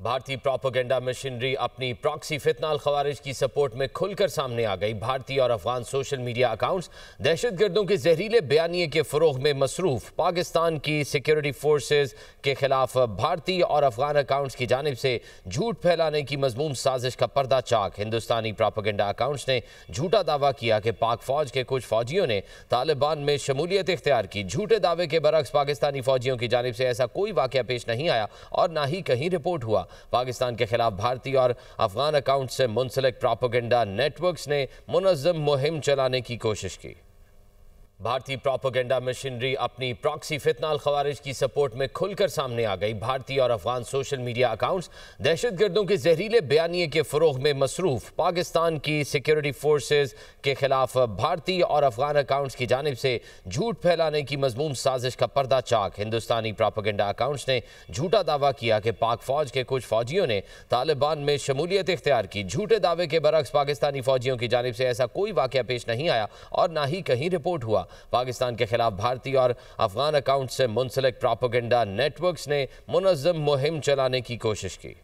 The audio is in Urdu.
بھارتی پروپیگنڈا مشینری اپنی پراکسی فتنہ الخوارج کی سپورٹ میں کھل کر سامنے آ گئی۔ بھارتی اور افغان سوشل میڈیا اکاؤنٹس دہشت گردوں کے زہریلے بیانیے کے فروغ میں مصروف۔ پاکستان کی سیکیورٹی فورسز کے خلاف بھارتی اور افغان اکاؤنٹس کی جانب سے جھوٹ پھیلانے کی مذموم سازش کا پردہ چاک۔ ہندوستانی پروپیگنڈا اکاؤنٹس نے جھوٹا دعویٰ کیا کہ پاک فوج کے کچھ فوجیوں نے طالبان میں شمولیت اختیار کی۔ جھوٹے دعوے کے برعکس پاکستانی فوجیوں کی جانب سے ایسا کوئی واقعہ پیش نہیں آیا اور نہ ہی کہیں رپورٹ ہوا۔ پاکستان کے خلاف بھارتی اور افغان اکاؤنٹ سے منسلک پروپیگنڈا نیٹ ورکس نے منظم مہم چلانے کی کوشش کی۔ بھارتی پروپیگنڈا مشینری اپنی پراکسی فتنہ الخوارج کی سپورٹ میں کھل کر سامنے آ گئی۔ بھارتی اور افغان سوشل میڈیا اکاؤنٹس دہشت گردوں کے زہریلے بیانیے کے فروغ میں مصروف۔ پاکستان کی سیکیورٹی فورسز کے خلاف بھارتی اور افغان اکاؤنٹس کی جانب سے جھوٹ پھیلانے کی مذموم سازش کا پردہ چاک۔ ہندوستانی پروپیگنڈا اکاؤنٹس نے جھوٹا دعویٰ کیا کہ پاک فوج کے کچھ فوجیوں نے طالبان میں شمولیت اختیار کی۔ جھوٹے دعوے کے برعکس پاکستانی فوجیوں کی جانب سے ایسا کوئی واقعہ پیش نہیں آیا اور نہ ہی کہیں رپورٹ ہوا۔ پاکستان کے خلاف بھارتی اور افغان اکاؤنٹ سے منسلک پروپیگنڈا نیٹ ورکس نے منظم مہم چلانے کی کوشش کی۔